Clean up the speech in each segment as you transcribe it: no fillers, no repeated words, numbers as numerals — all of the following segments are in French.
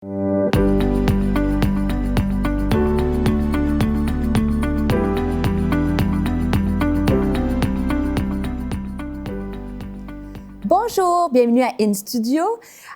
Bonjour, bienvenue à In Studio.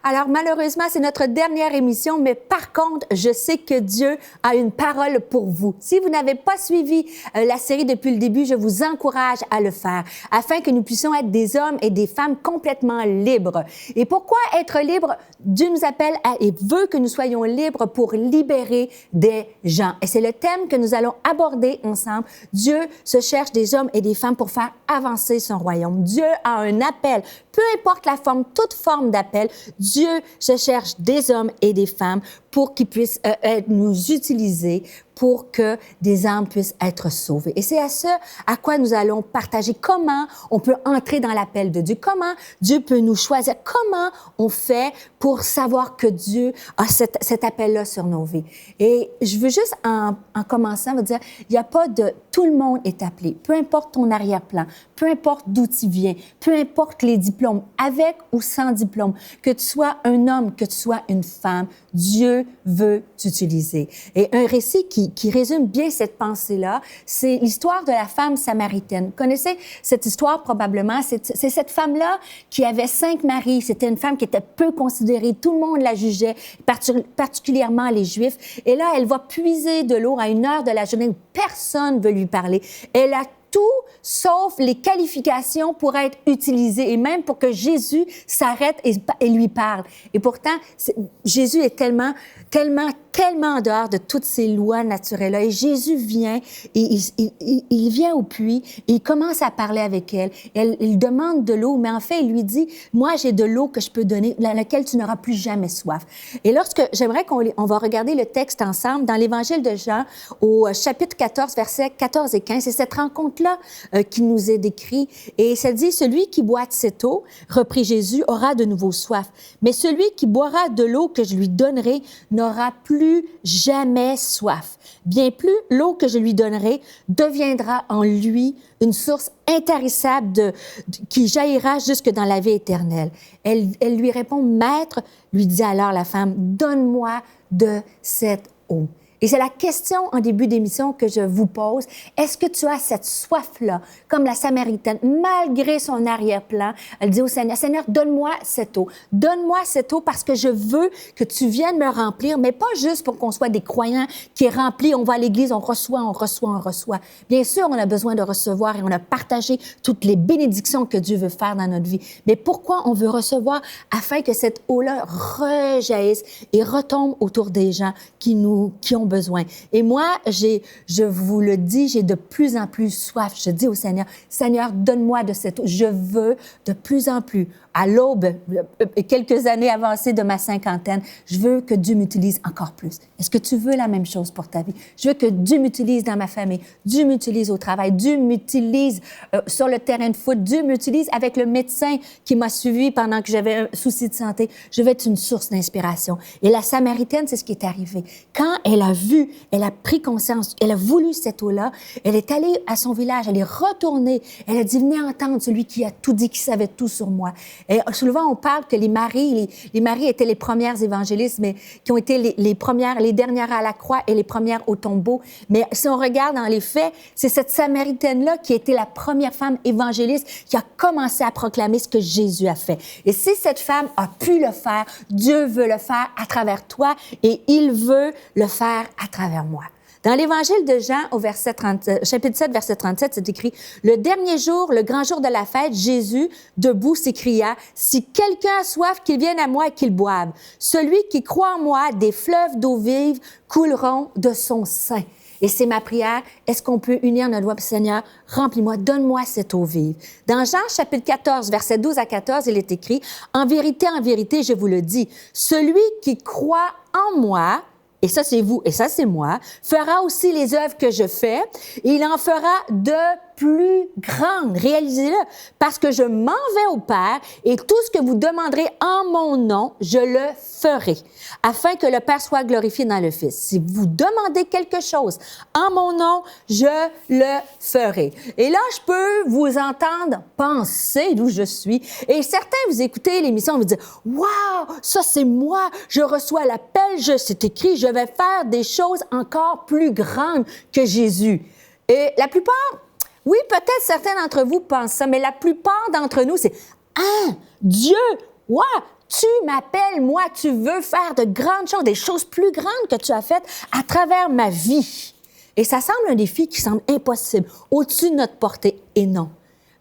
Alors malheureusement, c'est notre dernière émission, mais par contre, je sais que Dieu a une parole pour vous. Si vous n'avez pas suivi la série depuis le début, je vous encourage à le faire, afin que nous puissions être des hommes et des femmes complètement libres. Et pourquoi être libre? Dieu nous appelle et veut que nous soyons libres pour libérer des gens. Et c'est le thème que nous allons aborder ensemble. Dieu se cherche des hommes et des femmes pour faire avancer son royaume. Dieu a un appel. Peu importe la forme, toute forme d'appel, Dieu se cherche des hommes et des femmes pour qu'ils puissent nous utiliser pour que des âmes puissent être sauvées. Et c'est à ça à quoi nous allons partager comment on peut entrer dans l'appel de Dieu, comment Dieu peut nous choisir, comment on fait pour savoir que Dieu a cet appel-là sur nos vies. Et je veux juste, en commençant, vous dire, il n'y a pas de... Tout le monde est appelé, peu importe ton arrière-plan, peu importe d'où tu viens, peu importe les diplômes, avec ou sans diplôme, que tu sois un homme, que tu sois une femme, Dieu veut t'utiliser. Et un récit qui résume bien cette pensée-là, c'est l'histoire de la femme samaritaine. Vous connaissez cette histoire probablement? C'est cette femme-là qui avait 5 maris. C'était une femme qui était peu considérée. Tout le monde la jugeait, particulièrement les Juifs. Et là, elle va puiser de l'eau à une heure de la journée où personne ne veut lui parler. Elle a tout sauf les qualifications pour être utilisées et même pour que Jésus s'arrête et lui parle. Et pourtant, Jésus est tellement en dehors de toutes ces lois naturelles-là. Et Jésus vient, et il vient au puits, et il commence à parler avec elle. Il demande de l'eau, mais en fait, il lui dit, « Moi, j'ai de l'eau que je peux donner, dans laquelle tu n'auras plus jamais soif. » Et j'aimerais qu'on va regarder le texte ensemble dans l'Évangile de Jean, au chapitre 14, versets 14 et 15. C'est cette rencontre-là qui nous est décrit. Et ça dit, « Celui qui boit de cette eau, reprit Jésus, aura de nouveau soif. Mais celui qui boira de l'eau que je lui donnerai n'aura plus jamais soif. Bien plus, l'eau que je lui donnerai deviendra en lui une source intarissable qui jaillira jusque dans la vie éternelle. » Elle lui répond, « Maître, lui dit alors la femme, donne-moi de cette eau. » Et c'est la question en début d'émission que je vous pose. Est-ce que tu as cette soif-là, comme la Samaritaine, malgré son arrière-plan? Elle dit au Seigneur, « Seigneur, donne-moi cette eau. Donne-moi cette eau parce que je veux que tu viennes me remplir, mais pas juste pour qu'on soit des croyants qui est remplis, on va à l'église, on reçoit. Bien sûr, on a besoin de recevoir et on a partagé toutes les bénédictions que Dieu veut faire dans notre vie. Mais pourquoi on veut recevoir? Afin que cette eau-là rejaillisse et retombe autour des gens qui ont besoin. Et moi, je vous le dis, j'ai de plus en plus soif. Je dis au Seigneur, Seigneur, donne-moi de cette eau. Je veux de plus en plus, à l'aube, quelques années avancées de ma cinquantaine, je veux que Dieu m'utilise encore plus. Est-ce que tu veux la même chose pour ta vie? Je veux que Dieu m'utilise dans ma famille, Dieu m'utilise au travail, Dieu m'utilise sur le terrain de foot, Dieu m'utilise avec le médecin qui m'a suivi pendant que j'avais un souci de santé. Je veux être une source d'inspiration. Et la Samaritaine, c'est ce qui est arrivé. Quand elle a vu, elle a pris conscience, elle a voulu cette eau-là, elle est allée à son village, elle est retournée, elle a dit, venez entendre celui qui a tout dit, qui savait tout sur moi. Et souvent, on parle que les maris étaient les premières évangélistes, mais qui ont été les dernières à la croix et les premières au tombeau. Mais si on regarde dans les faits, c'est cette Samaritaine-là qui a été la première femme évangéliste qui a commencé à proclamer ce que Jésus a fait. Et si cette femme a pu le faire, Dieu veut le faire à travers toi et il veut le faire à travers moi. Dans l'Évangile de Jean, au chapitre 7, verset 37, c'est écrit, « Le dernier jour, le grand jour de la fête, Jésus, debout, s'écria, « Si quelqu'un a soif, qu'il vienne à moi et qu'il boive. Celui qui croit en moi, des fleuves d'eau vive couleront de son sein. » Et c'est ma prière. Est-ce qu'on peut unir notre voix? Seigneur, remplis-moi, donne-moi cette eau vive. Dans Jean, chapitre 14, versets 12 à 14, il est écrit, « En vérité, je vous le dis, celui qui croit en moi, et ça c'est vous, et ça c'est moi, fera aussi les œuvres que je fais, et il en fera de plus grande. Réalisez-le, parce que je m'en vais au Père et tout ce que vous demanderez en mon nom, je le ferai, afin que le Père soit glorifié dans le Fils. Si vous demandez quelque chose en mon nom, je le ferai. Et là, je peux vous entendre penser d'où je suis. Et certains, vous écoutez l'émission, vous dites, « Wow, ça c'est moi, je reçois l'appel, c'est écrit, je vais faire des choses encore plus grandes que Jésus. » Et la plupart, oui, peut-être certains d'entre vous pensent ça, mais la plupart d'entre nous, c'est « Ah, Dieu, wow, tu m'appelles, moi, tu veux faire de grandes choses, des choses plus grandes que tu as faites à travers ma vie. » Et ça semble un défi qui semble impossible, au-dessus de notre portée. Et non.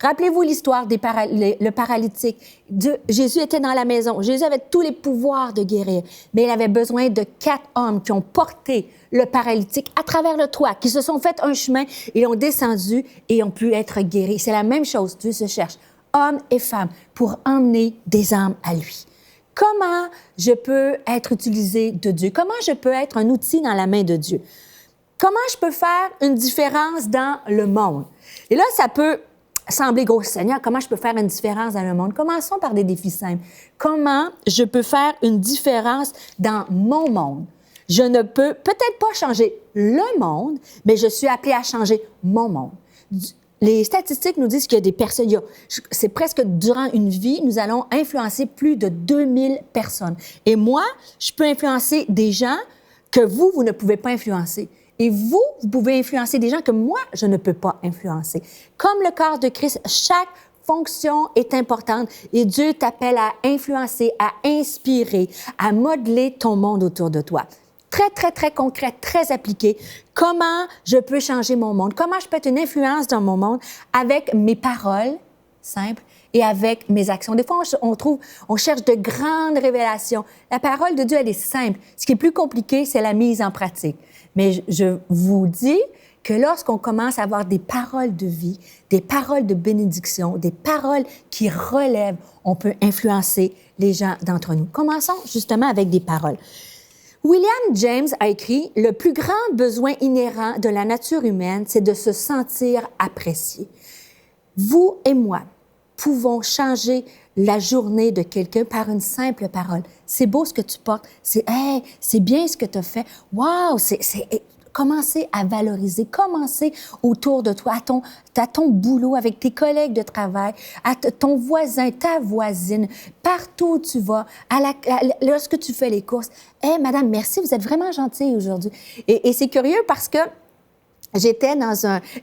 Rappelez-vous l'histoire le paralytique. Jésus était dans la maison. Jésus avait tous les pouvoirs de guérir, mais il avait besoin de 4 hommes qui ont porté le paralytique à travers le toit, qui se sont fait un chemin, ils ont descendu et ont pu être guéris. C'est la même chose. Dieu se cherche, hommes et femmes, pour emmener des âmes à lui. Comment je peux être utilisé de Dieu? Comment je peux être un outil dans la main de Dieu? Comment je peux faire une différence dans le monde? Et là, ça peut sembler gros. Seigneur, comment je peux faire une différence dans le monde? Commençons par des défis simples. Comment je peux faire une différence dans mon monde? Je ne peux peut-être pas changer le monde, mais je suis appelée à changer mon monde. Les statistiques nous disent qu'il y a des personnes, c'est presque durant une vie, nous allons influencer plus de 2000 personnes. Et moi, je peux influencer des gens que vous ne pouvez pas influencer. Et vous pouvez influencer des gens que moi, je ne peux pas influencer. Comme le corps de Christ, chaque fonction est importante et Dieu t'appelle à influencer, à inspirer, à modeler ton monde autour de toi. Très, très, très concret, très appliqué. Comment je peux changer mon monde? Comment je peux être une influence dans mon monde avec mes paroles simples et avec mes actions? Des fois, on cherche de grandes révélations. La parole de Dieu, elle est simple. Ce qui est plus compliqué, c'est la mise en pratique. Mais je vous dis que lorsqu'on commence à avoir des paroles de vie, des paroles de bénédiction, des paroles qui relèvent, on peut influencer les gens d'entre nous. Commençons justement avec des paroles. William James a écrit « Le plus grand besoin inhérent de la nature humaine, c'est de se sentir apprécié. Vous et moi pouvons changer la journée de quelqu'un par une simple parole. C'est beau ce que tu portes. C'est hey, c'est bien ce que tu as fait. Wow, commencer à valoriser, commencer autour de toi, à ton boulot, avec tes collègues de travail, à ton voisin, ta voisine, partout où tu vas, lorsque tu fais les courses. Hey, madame, merci, vous êtes vraiment gentille aujourd'hui. Et c'est curieux parce que j'étais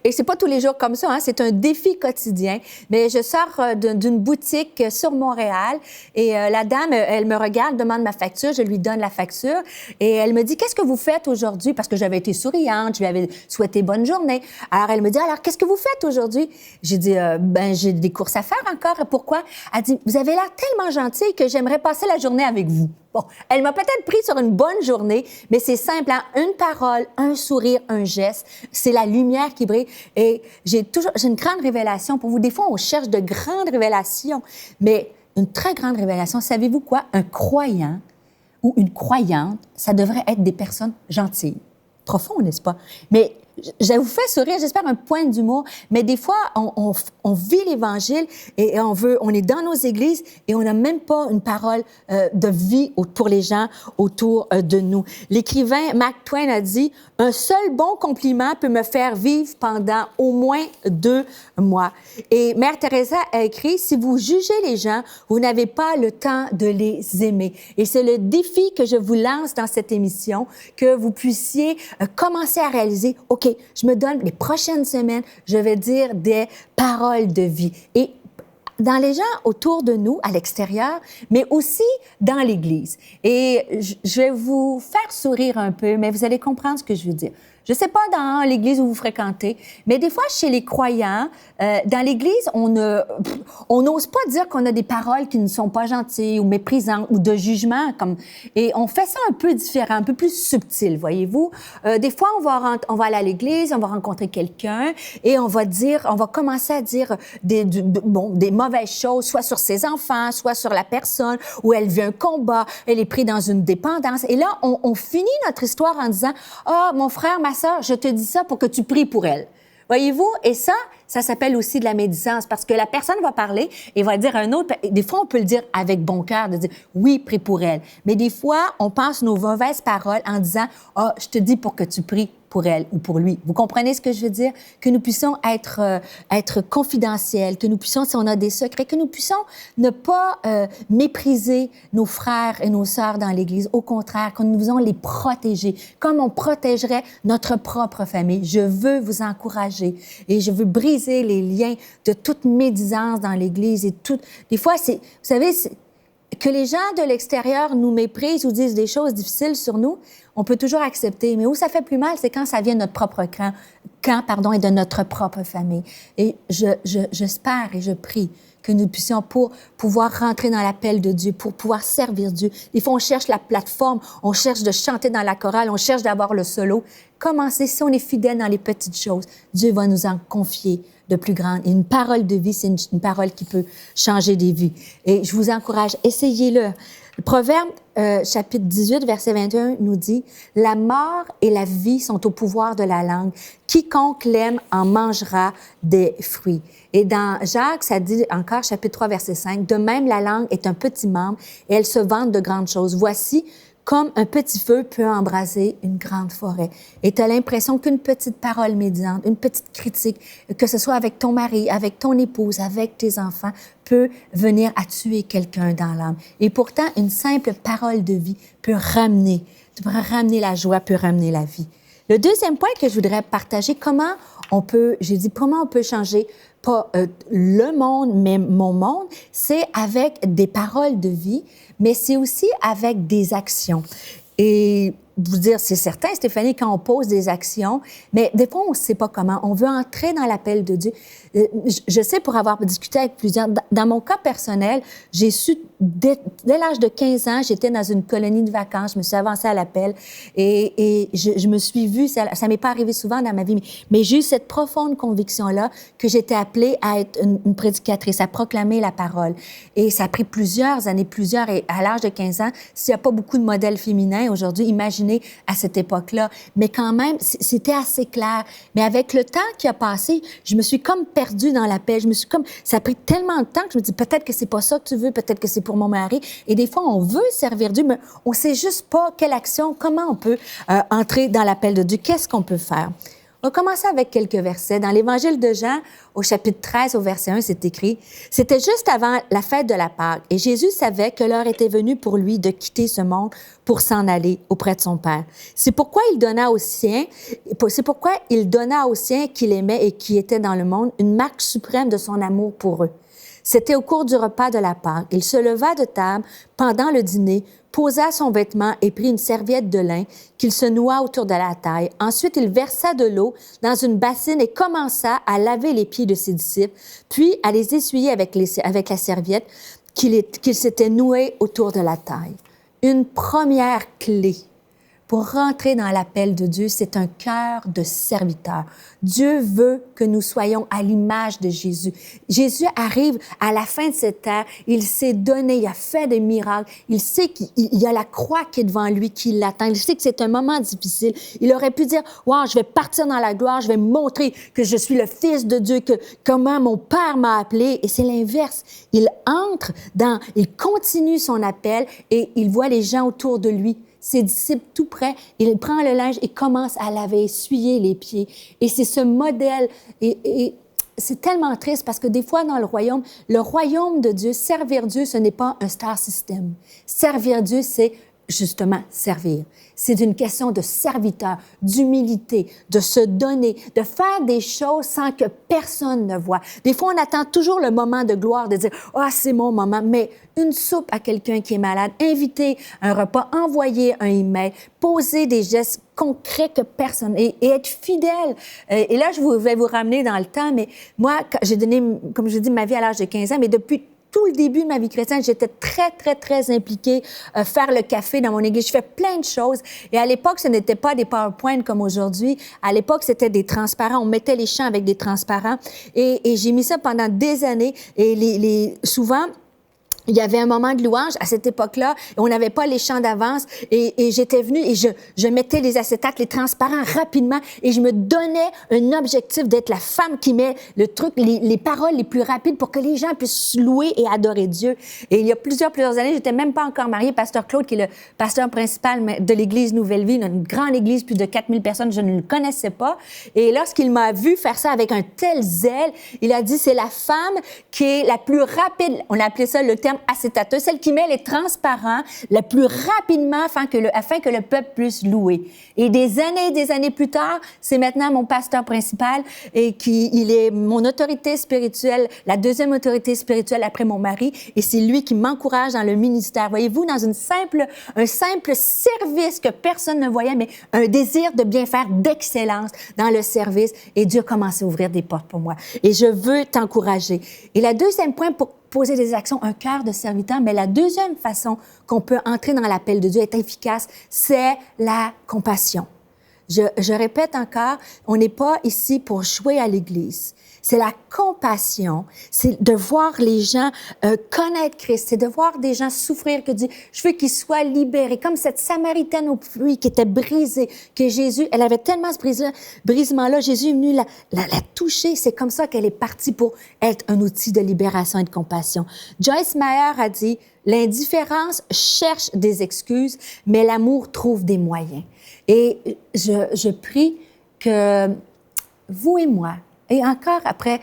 et c'est pas tous les jours comme ça, hein, c'est un défi quotidien, mais je sors d'une boutique sur Montréal et la dame, elle me regarde, demande ma facture, je lui donne la facture et elle me dit « Qu'est-ce que vous faites aujourd'hui? » Parce que j'avais été souriante, je lui avais souhaité bonne journée. Alors, elle me dit « Alors, qu'est-ce que vous faites aujourd'hui? » J'ai dit « Ben, j'ai des courses à faire encore. Pourquoi? » Elle dit « Vous avez l'air tellement gentille que j'aimerais passer la journée avec vous. » Bon, elle m'a peut-être pris sur une bonne journée, mais c'est simple, hein? Une parole, un sourire, un geste, c'est la lumière qui brille. Et j'ai une grande révélation pour vous. Des fois, on cherche de grandes révélations, mais une très grande révélation, savez-vous quoi? Un croyant ou une croyante, ça devrait être des personnes gentilles. Profond, n'est-ce pas? Mais je vous fais sourire, j'espère un point d'humour, mais des fois, on vit l'Évangile et on est dans nos églises et on n'a même pas une parole de vie pour les gens autour de nous. L'écrivain Mark Twain a dit « Un seul bon compliment peut me faire vivre pendant au moins 2 mois. » Et Mère Teresa a écrit « Si vous jugez les gens, vous n'avez pas le temps de les aimer. » Et c'est le défi que je vous lance dans cette émission, que vous puissiez commencer à réaliser « OK, je me donne les prochaines semaines, je vais dire des paroles de vie. » Et dans les gens autour de nous, à l'extérieur, mais aussi dans l'Église. Et je vais vous faire sourire un peu, mais vous allez comprendre ce que je veux dire. Je ne sais pas dans l'Église où vous fréquentez, mais des fois, chez les croyants, dans l'Église, on n'ose pas dire qu'on a des paroles qui ne sont pas gentilles ou méprisantes ou de jugement. Et on fait ça un peu différent, un peu plus subtil, voyez-vous. Des fois, on va aller à l'Église, on va rencontrer quelqu'un et on va commencer à dire des mauvaises choses, soit sur ses enfants, soit sur la personne, où elle vit un combat, elle est prise dans une dépendance. Et là, on finit notre histoire en disant « Ah, mon frère, ma sœur, je te dis ça pour que tu pries pour elle. » Voyez-vous? Et ça s'appelle aussi de la médisance parce que la personne va parler et va dire à un autre. Des fois, on peut le dire avec bon cœur, de dire oui, prie pour elle. Mais des fois, on pense nos mauvaises paroles en disant je te dis pour que tu pries pour elle ou pour lui. Vous comprenez ce que je veux dire? Que nous puissions être confidentiels, que nous puissions, si on a des secrets, que nous puissions ne pas mépriser nos frères et nos sœurs dans l'Église. Au contraire, que nous devons les protéger, comme on protégerait notre propre famille. Je veux vous encourager et je veux briser les liens de toute médisance dans l'Église et tout. Des fois, vous savez, que les gens de l'extérieur nous méprisent ou disent des choses difficiles sur nous, on peut toujours accepter. Mais où ça fait plus mal, c'est quand ça vient de notre propre camp et de notre propre famille. Et j'espère et je prie que nous puissions pour pouvoir rentrer dans l'appel de Dieu, pour pouvoir servir Dieu. Des fois, on cherche la plateforme, on cherche de chanter dans la chorale, on cherche d'avoir le solo. Commencez, si on est fidèle dans les petites choses, Dieu va nous en confier de plus grandes. Et une parole de vie, c'est une parole qui peut changer des vies. Et je vous encourage, essayez-le. Le Proverbe, chapitre 18, verset 21, nous dit « La mort et la vie sont au pouvoir de la langue. Quiconque l'aime en mangera des fruits. » Et dans Jacques, ça dit encore, chapitre 3, verset 5, « De même, la langue est un petit membre et elle se vante de grandes choses. Voici comme un petit feu peut embraser une grande forêt. » Et tu as l'impression qu'une petite parole médisante, une petite critique, que ce soit avec ton mari, avec ton épouse, avec tes enfants, peut venir à tuer quelqu'un dans l'âme. Et pourtant, une simple parole de vie peut ramener la joie, peut ramener la vie. Le deuxième point que je voudrais partager, comment on peut changer pas le monde, mais mon monde, c'est avec des paroles de vie, mais c'est aussi avec des actions. Et vous dire, c'est certain, Stéphanie, quand on pose des actions, mais des fois, on ne sait pas comment. On veut entrer dans l'appel de Dieu. Je sais, pour avoir discuté avec plusieurs, dans mon cas personnel, j'ai su, dès l'âge de 15 ans, j'étais dans une colonie de vacances, je me suis avancée à l'appel et je me suis vue, ça ne m'est pas arrivé souvent dans ma vie, mais j'ai eu cette profonde conviction-là que j'étais appelée à être une prédicatrice, à proclamer la parole. Et ça a pris plusieurs années, et à l'âge de 15 ans, s'il n'y a pas beaucoup de modèles féminins aujourd'hui, imaginez à cette époque-là. Mais quand même, c'était assez clair. Mais avec le temps qui a passé, je me suis comme perdue dans l'appel. Ça a pris tellement de temps que je me dis, peut-être que c'est pas ça que tu veux, peut-être que c'est pour mon mari. Et des fois, on veut servir Dieu, mais on sait juste pas quelle action, comment on peut entrer dans l'appel de Dieu, qu'est-ce qu'on peut faire. On va commencer avec quelques versets. Dans l'Évangile de Jean, au chapitre 13, au verset 1, c'est écrit « C'était juste avant la fête de la Pâque, et Jésus savait que l'heure était venue pour lui de quitter ce monde pour s'en aller auprès de son Père. C'est pourquoi il donna aux siens qu'il aimait et qui étaient dans le monde une marque suprême de son amour pour eux. C'était au cours du repas de la Pâque. Il se leva de table pendant le dîner, posa son vêtement et prit une serviette de lin qu'il se noua autour de la taille. Ensuite, il versa de l'eau dans une bassine et commença à laver les pieds de ses disciples, puis à les essuyer avec la serviette qu'il s'était nouée autour de la taille. Une première clé pour rentrer dans l'appel de Dieu, c'est un cœur de serviteur. Dieu veut que nous soyons à l'image de Jésus. Jésus arrive à la fin de cette ère, il s'est donné, il a fait des miracles, il sait qu'il y a la croix qui est devant lui, qui l'attend, il sait que c'est un moment difficile. Il aurait pu dire, « Wow, je vais partir dans la gloire, je vais montrer que je suis le Fils de Dieu, comment mon Père m'a appelé. » Et c'est l'inverse. Il continue son appel et il voit les gens autour de lui, ses disciples tout près, il prend le linge et commence à laver, essuyer les pieds. Et c'est ce modèle, et c'est tellement triste parce que des fois dans le royaume de Dieu, servir Dieu, ce n'est pas un star system. Servir Dieu, c'est justement servir. C'est une question de serviteur, d'humilité, de se donner, de faire des choses sans que personne ne voie. Des fois, on attend toujours le moment de gloire, de dire « Ah, c'est mon moment », mais une soupe à quelqu'un qui est malade, inviter un repas, envoyer un email, poser des gestes concrets que personne... Et être fidèle. Et là, je vais vous ramener dans le temps, mais moi, j'ai donné, comme je dis, ma vie à l'âge de 15 ans, mais depuis tout le début de ma vie chrétienne, j'étais très, très, très impliquée. Faire le café dans mon église, je fais plein de choses. Et à l'époque, ce n'était pas des PowerPoint comme aujourd'hui. À l'époque, c'était des transparents. On mettait les chants avec des transparents. Et j'ai mis ça pendant des années. Et souvent, il y avait un moment de louange à cette époque-là, on n'avait pas les chants d'avance, et j'étais venue et je mettais les acétates, les transparents rapidement, et je me donnais un objectif d'être la femme qui met le truc, les paroles les plus rapides pour que les gens puissent louer et adorer Dieu. Et il y a plusieurs années, j'étais même pas encore mariée. Pasteur Claude, qui est le pasteur principal de l'église Nouvelle Vie, une grande église, plus de 4000 personnes, je ne le connaissais pas. Et lorsqu'il m'a vu faire ça avec un tel zèle, il a dit, c'est la femme qui est la plus rapide, on a appelé ça le terme acétateuse, celle qui met les transparents le plus rapidement afin que le peuple puisse louer. Et des années plus tard, c'est maintenant mon pasteur principal et il est mon autorité spirituelle, la deuxième autorité spirituelle après mon mari, et c'est lui qui m'encourage dans le ministère. Voyez-vous, dans un simple service que personne ne voyait, mais un désir de bien faire, d'excellence dans le service, et Dieu a commencé à ouvrir des portes pour moi. Et je veux t'encourager. Et le deuxième point pour poser des actions, un cœur de serviteur, mais la deuxième façon qu'on peut entrer dans l'appel de Dieu, être efficace, c'est la compassion. Je répète encore, on n'est pas ici pour jouer à l'Église. C'est la compassion, c'est de voir les gens connaître Christ, c'est de voir des gens souffrir, que Dieu, je veux qu'ils soient libérés, comme cette Samaritaine au puits qui était brisée, que Jésus, elle avait tellement ce brisement-là, Jésus est venu la toucher, c'est comme ça qu'elle est partie pour être un outil de libération et de compassion. Joyce Meyer a dit, l'indifférence cherche des excuses, mais l'amour trouve des moyens. Et je prie que vous et moi, et encore après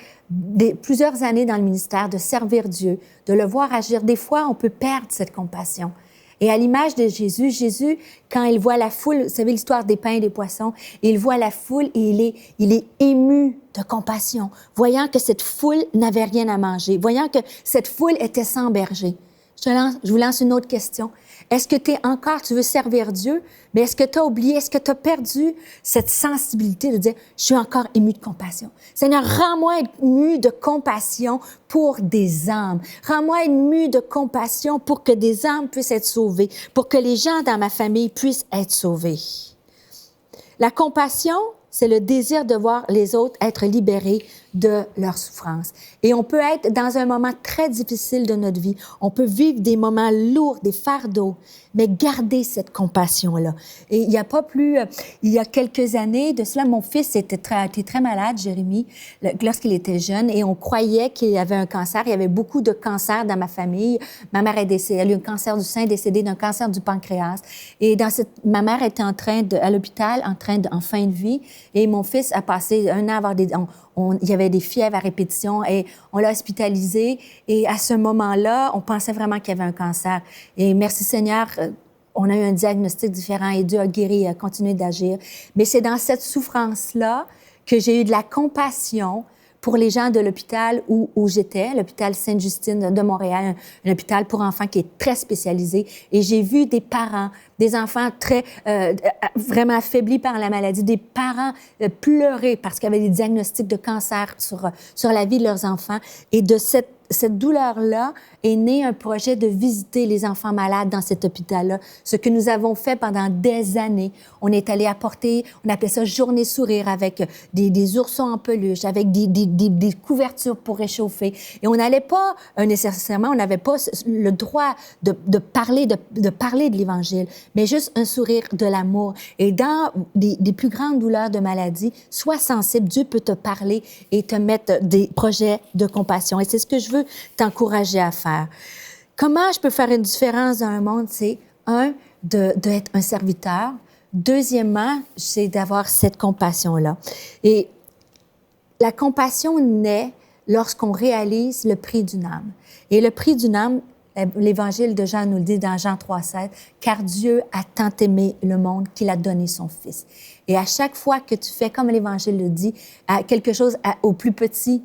plusieurs années dans le ministère, de servir Dieu, de le voir agir. Des fois, on peut perdre cette compassion. Et à l'image de Jésus, quand il voit la foule, vous savez l'histoire des pains et des poissons, il voit la foule et il est ému de compassion, voyant que cette foule n'avait rien à manger, voyant que cette foule était sans berger. Je vous lance une autre question. Est-ce que tu veux servir Dieu, mais est-ce que tu as oublié, est-ce que tu as perdu cette sensibilité de dire, je suis encore ému de compassion. Seigneur, rends-moi ému de compassion pour des âmes. Rends-moi ému de compassion pour que des âmes puissent être sauvées, pour que les gens dans ma famille puissent être sauvés. La compassion, c'est le désir de voir les autres être libérés de leur souffrance. Et on peut être dans un moment très difficile de notre vie. On peut vivre des moments lourds, des fardeaux, mais garder cette compassion-là. Et il y a quelques années de cela, mon fils était très malade, Jérémie, lorsqu'il était jeune, et on croyait qu'il avait un cancer. Il y avait beaucoup de cancers dans ma famille. Ma mère est décédée, elle a eu un cancer du sein, décédée d'un cancer du pancréas. Et ma mère était à l'hôpital, en fin de vie, et mon fils a passé un an à avoir il y avait des fièvres à répétition et on l'a hospitalisé. Et à ce moment-là, on pensait vraiment qu'il y avait un cancer. Et merci Seigneur, on a eu un diagnostic différent et Dieu a guéri et a continué d'agir. Mais c'est dans cette souffrance-là que j'ai eu de la compassion pour les gens de l'hôpital où j'étais, l'hôpital Sainte-Justine de Montréal, un hôpital pour enfants qui est très spécialisé. Et j'ai vu des parents, des enfants vraiment affaiblis par la maladie, des parents pleurer parce qu'il y avait des diagnostics de cancer sur la vie de leurs enfants. Et de cette douleur-là est né un projet de visiter les enfants malades dans cet hôpital-là. Ce que nous avons fait pendant des années, on est allé apporter, on appelait ça journée sourire avec des oursons en peluche, avec des couvertures pour réchauffer. Et on n'allait pas nécessairement, on n'avait pas le droit de parler de l'Évangile, mais juste un sourire de l'amour. Et dans des plus grandes douleurs de maladie, sois sensible, Dieu peut te parler et te mettre des projets de compassion. Et c'est ce que je veux t'encourager à faire. Comment je peux faire une différence dans le monde? C'est, d'être un serviteur. Deuxièmement, c'est d'avoir cette compassion-là. Et la compassion naît lorsqu'on réalise le prix d'une âme. Et le prix d'une âme, l'Évangile de Jean nous le dit dans Jean 3,16, « Car Dieu a tant aimé le monde qu'il a donné son Fils. » Et à chaque fois que tu fais, comme l'Évangile le dit, quelque chose au plus petit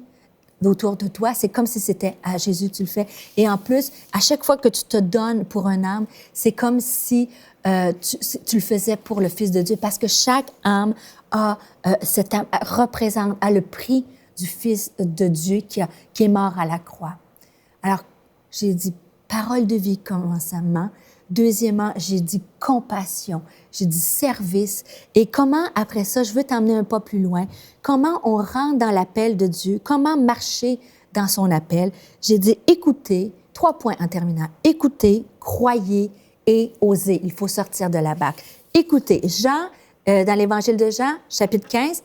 autour de toi, c'est comme si c'était à Jésus tu le fais. Et en plus, à chaque fois que tu te donnes pour un âme, c'est comme si tu le faisais pour le Fils de Dieu, parce que chaque âme cette âme représente le prix du Fils de Dieu qui est mort à la croix. Alors, j'ai dit parole de vie, commencement. Deuxièmement, j'ai dit compassion, j'ai dit service. Et comment, après ça, je veux t'emmener un pas plus loin, comment on rentre dans l'appel de Dieu, comment marcher dans son appel. J'ai dit écouter. 3 points en terminant. Écoutez, croyez et osez. Il faut sortir de la barque. Écoutez, Jean, dans l'Évangile de Jean, chapitre 15,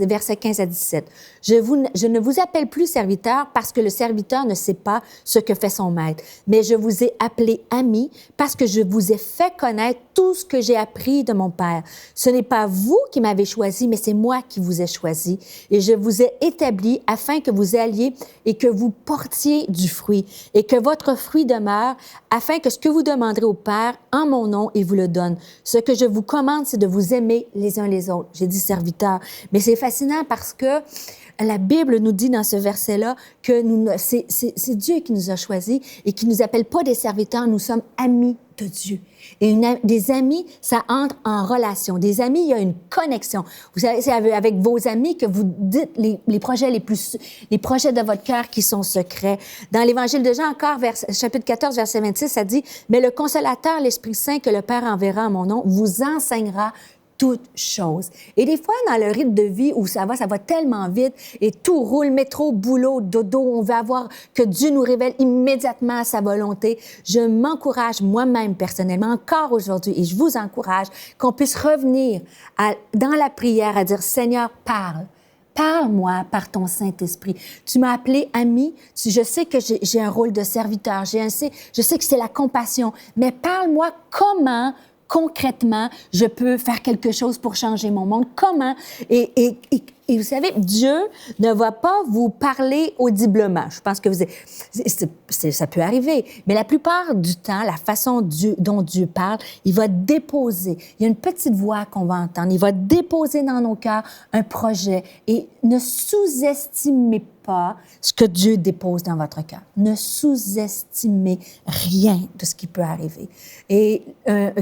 versets 15 à 17. Je ne vous appelle plus serviteur parce que le serviteur ne sait pas ce que fait son maître, mais je vous ai appelé ami parce que je vous ai fait connaître tout ce que j'ai appris de mon Père. Ce n'est pas vous qui m'avez choisi, mais c'est moi qui vous ai choisi. Et je vous ai établi afin que vous alliez et que vous portiez du fruit et que votre fruit demeure, afin que ce que vous demanderez au Père en mon nom, il vous le donne. Ce que je vous commande, c'est de vous aimer les uns les autres. J'ai dit serviteur. Mais c'est fascinant parce que la Bible nous dit dans ce verset-là que c'est Dieu qui nous a choisis et qui nous appelle pas des serviteurs, nous sommes amis de Dieu. Et des amis, ça entre en relation. Des amis, il y a une connexion. Vous savez, c'est avec vos amis que vous dites les projets de votre cœur qui sont secrets. Dans l'Évangile de Jean, encore, chapitre 14, verset 26, ça dit « Mais le Consolateur, l'Esprit Saint que le Père enverra en mon nom, vous enseignera toutes choses. » Et des fois, dans le rythme de vie où ça va tellement vite et tout roule, métro, boulot, dodo, on veut avoir que Dieu nous révèle immédiatement sa volonté. Je m'encourage moi-même personnellement, encore aujourd'hui, et je vous encourage qu'on puisse revenir dans la prière à dire « Seigneur, parle. Parle-moi par ton Saint-Esprit. Tu m'as appelé ami. Je sais que j'ai un rôle de serviteur. Je sais que c'est la compassion. Mais parle-moi comment concrètement, je peux faire quelque chose pour changer mon monde. Comment? Et vous savez, Dieu ne va pas vous parler audiblement. Je pense que ça peut arriver. Mais la plupart du temps, la façon dont Dieu parle, il va déposer. Il y a une petite voix qu'on va entendre. Il va déposer dans nos cœurs un projet. Et ne sous-estimez pas ce que Dieu dépose dans votre cœur. Ne sous-estimez rien de ce qui peut arriver. Et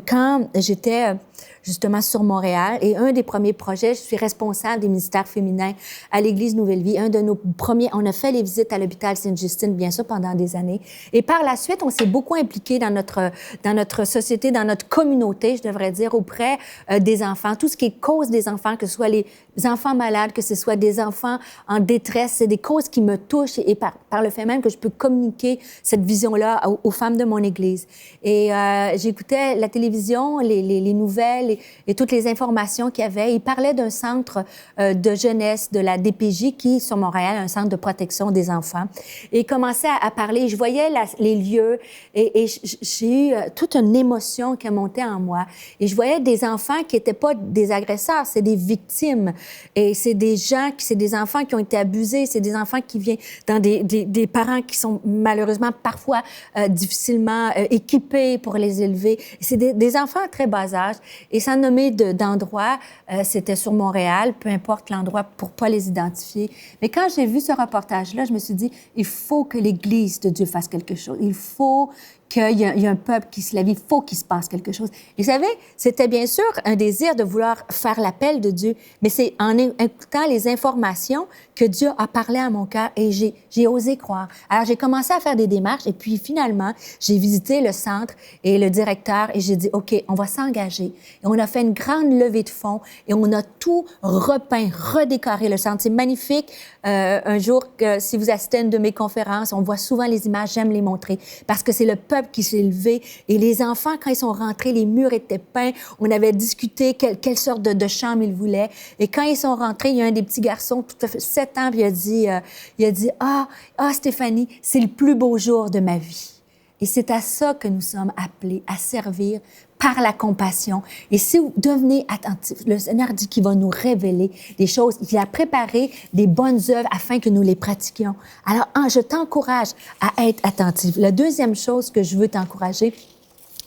quand j'étais justement sur Montréal, et un des premiers projets, je suis responsable des ministères féminins à l'Église Nouvelle Vie. Un de nos premiers, on a fait les visites à l'hôpital Sainte-Justine, bien sûr, pendant des années. Et par la suite, on s'est beaucoup impliqué dans notre société, dans notre communauté, je devrais dire, auprès des enfants. Tout ce qui est cause des enfants, que ce soit les enfants malades, que ce soit des enfants en détresse, c'est des causes qui me touchent et par le fait même que je peux communiquer cette vision-là aux femmes de mon Église. Et j'écoutais la télévision, les nouvelles et toutes les informations qu'il y avait. Il parlait d'un centre de jeunesse de la DPJ qui est sur Montréal, un centre de protection des enfants. Et il commençait à parler. Je voyais les lieux et j'ai eu toute une émotion qui a monté en moi. Et je voyais des enfants qui n'étaient pas des agresseurs, c'est des victimes. Et c'est des enfants qui ont été abusés, c'est des enfants qui viennent dans des parents qui sont malheureusement parfois difficilement équipés pour les élever. C'est des enfants à très bas âge. Et sans nommer d'endroit, c'était sur Montréal, peu importe l'endroit pour pas les identifier. Mais quand j'ai vu ce reportage-là, je me suis dit, il faut que l'Église de Dieu fasse quelque chose. Il faut qu'il y a un peuple qui se lève, il faut qu'il se passe quelque chose. Et vous savez, c'était bien sûr un désir de vouloir faire l'appel de Dieu, mais c'est en écoutant les informations que Dieu a parlé à mon cœur et j'ai osé croire. Alors, j'ai commencé à faire des démarches et puis finalement, j'ai visité le centre et le directeur et j'ai dit, OK, on va s'engager. Et on a fait une grande levée de fonds et on a tout repeint, redécoré le centre. C'est magnifique. Un jour, si vous assistez à une de mes conférences, on voit souvent les images, j'aime les montrer parce que c'est le peuple qui s'est levé et les enfants, quand ils sont rentrés, les murs étaient peints. On avait discuté quelle sorte de chambre ils voulaient. Et quand ils sont rentrés, il y a un des petits garçons, tout à fait 7 ans, puis il a dit, ah, Stéphanie, c'est le plus beau jour de ma vie. Et c'est à ça que nous sommes appelés, à servir par la compassion. Et si vous devenez attentifs, le Seigneur dit qu'il va nous révéler des choses. Il a préparé des bonnes œuvres afin que nous les pratiquions. Alors, je t'encourage à être attentif. La deuxième chose que je veux t'encourager,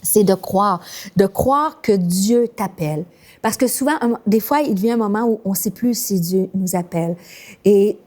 c'est de croire que Dieu t'appelle. Parce que souvent, des fois, il vient un moment où on ne sait plus si Dieu nous appelle. Et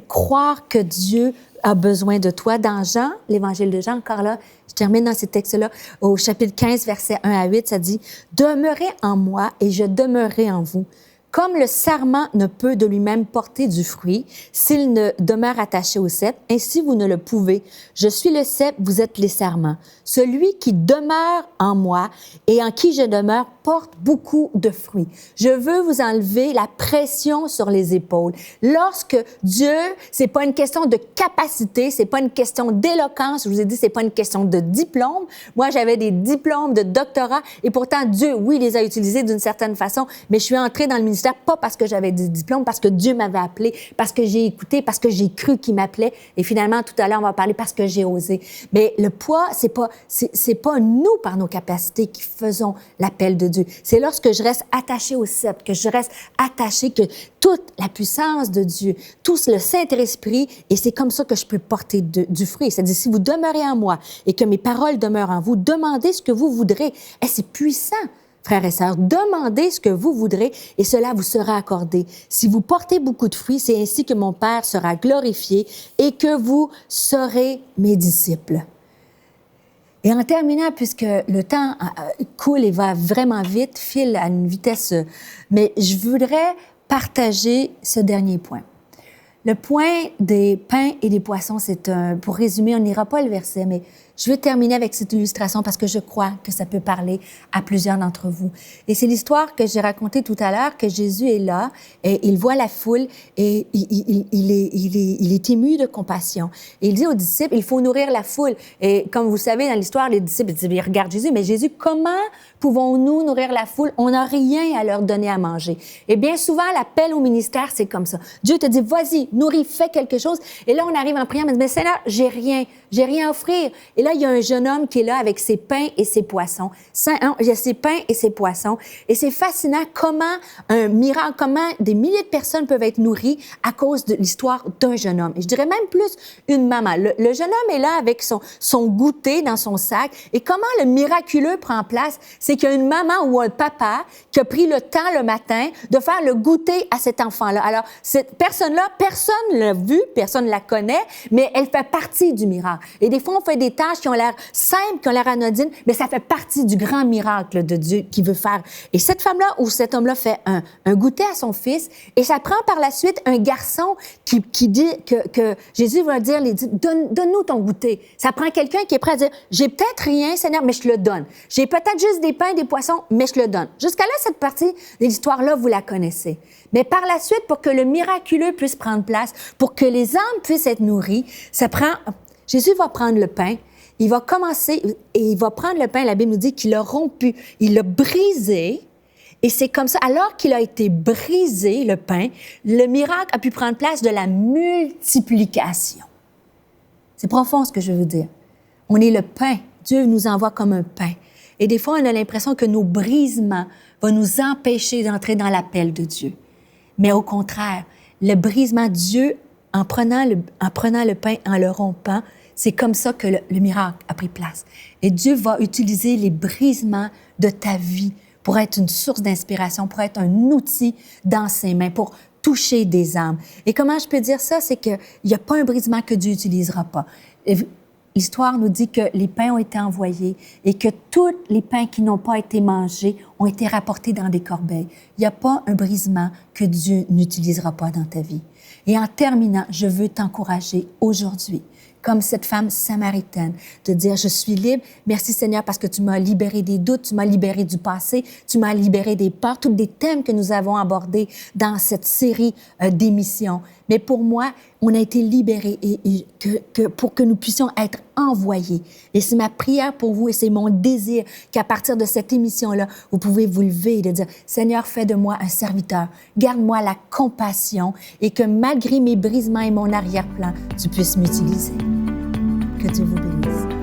croire que Dieu a besoin de toi. Dans Jean, l'Évangile de Jean, encore là, je termine dans ces textes-là, au chapitre 15, versets 1 à 8, ça dit « Demeurez en moi et je demeurerai en vous. Comme le sarment ne peut de lui-même porter du fruit s'il ne demeure attaché au cep, ainsi vous ne le pouvez. Je suis le cep, vous êtes les sarments. Celui qui demeure en moi et en qui je demeure porte beaucoup de fruits. Je veux vous enlever la pression sur les épaules. Lorsque Dieu, c'est pas une question de capacité, c'est pas une question d'éloquence, je vous ai dit, c'est pas une question de diplôme. Moi, j'avais des diplômes de doctorat et pourtant Dieu, oui, les a utilisés d'une certaine façon, mais je suis entrée dans le ministère pas parce que j'avais des diplômes, parce que Dieu m'avait appelé, parce que j'ai écouté, parce que j'ai cru qu'il m'appelait. Et finalement, tout à l'heure, on va parler parce que j'ai osé. Mais le poids, c'est pas nous par nos capacités qui faisons l'appel de Dieu. C'est lorsque je reste attachée au sceptre, que je reste attachée, que toute la puissance de Dieu, tout le Saint-Esprit, et c'est comme ça que je peux porter du fruit. C'est-à-dire, si vous demeurez en moi et que mes paroles demeurent en vous, demandez ce que vous voudrez. Et c'est puissant. Frères et sœurs, demandez ce que vous voudrez et cela vous sera accordé. Si vous portez beaucoup de fruits, c'est ainsi que mon Père sera glorifié et que vous serez mes disciples. Et en terminant, puisque le temps coule et va vraiment vite, file à une vitesse, mais je voudrais partager ce dernier point. Le point des pains et des poissons, pour résumer, on n'ira pas le verset, mais je vais terminer avec cette illustration parce que je crois que ça peut parler à plusieurs d'entre vous. Et c'est l'histoire que j'ai racontée tout à l'heure, que Jésus est là et il voit la foule et il est ému de compassion. Et il dit aux disciples, il faut nourrir la foule. Et comme vous savez, dans l'histoire, les disciples ils regardent Jésus, mais Jésus, comment pouvons-nous nourrir la foule? On n'a rien à leur donner à manger. Et bien souvent, l'appel au ministère, c'est comme ça. Dieu te dit, vas-y, nourris, fais quelque chose. Et là, on arrive en prière, mais Seigneur, j'ai rien à offrir. Et là, il y a un jeune homme qui est là avec ses pains et ses poissons. Il y a ses pains et ses poissons. Et c'est fascinant comment un miracle, comment des milliers de personnes peuvent être nourries à cause de l'histoire d'un jeune homme. Et je dirais même plus une maman. Le jeune homme est là avec son goûter dans son sac. Et comment le miraculeux prend place? C'est qu'il y a une maman ou un papa qui a pris le temps le matin de faire le goûter à cet enfant-là. Alors, cette personne-là, personne ne l'a vue, personne ne la connaît, mais elle fait partie du miracle. Et des fois, on fait des tâches qui ont l'air simples, qui ont l'air anodines, mais ça fait partie du grand miracle de Dieu qu'il veut faire. Et cette femme-là ou cet homme-là fait un goûter à son fils et ça prend par la suite un garçon qui dit que Jésus va dire, donne-nous ton goûter. Ça prend quelqu'un qui est prêt à dire, j'ai peut-être rien, Seigneur, mais je te le donne. J'ai peut-être juste des pains, des poissons, mais je te le donne. Jusqu'à là, cette partie de l'histoire-là, vous la connaissez. Mais par la suite, pour que le miraculeux puisse prendre place, pour que les âmes puissent être nourries, Jésus va prendre le pain, il va commencer, et il va prendre le pain, la Bible nous dit qu'il l'a rompu, il l'a brisé, et c'est comme ça, alors qu'il a été brisé, le pain, le miracle a pu prendre place de la multiplication. C'est profond ce que je veux dire. On est le pain, Dieu nous envoie comme un pain. Et des fois, on a l'impression que nos brisements vont nous empêcher d'entrer dans l'appel de Dieu. Mais au contraire, le brisement, Dieu, en prenant le pain, en le rompant, c'est comme ça que le miracle a pris place. Et Dieu va utiliser les brisements de ta vie pour être une source d'inspiration, pour être un outil dans ses mains, pour toucher des âmes. Et comment je peux dire ça? C'est qu'il n'y a pas un brisement que Dieu n'utilisera pas. L'histoire nous dit que les pains ont été envoyés et que tous les pains qui n'ont pas été mangés ont été rapportés dans des corbeilles. Il n'y a pas un brisement que Dieu n'utilisera pas dans ta vie. Et en terminant, je veux t'encourager aujourd'hui, comme cette femme samaritaine, de dire, je suis libre. Merci Seigneur parce que tu m'as libéré des doutes, tu m'as libéré du passé, tu m'as libéré des peurs, tous des thèmes que nous avons abordés dans cette série d'émissions. Mais pour moi, on a été libérés pour que nous puissions être envoyés. Et c'est ma prière pour vous et c'est mon désir qu'à partir de cette émission-là, vous pouvez vous lever et de dire, Seigneur, fais de moi un serviteur. Garde-moi la compassion et que malgré mes brisements et mon arrière-plan, tu puisses m'utiliser. Que Dieu vous bénisse.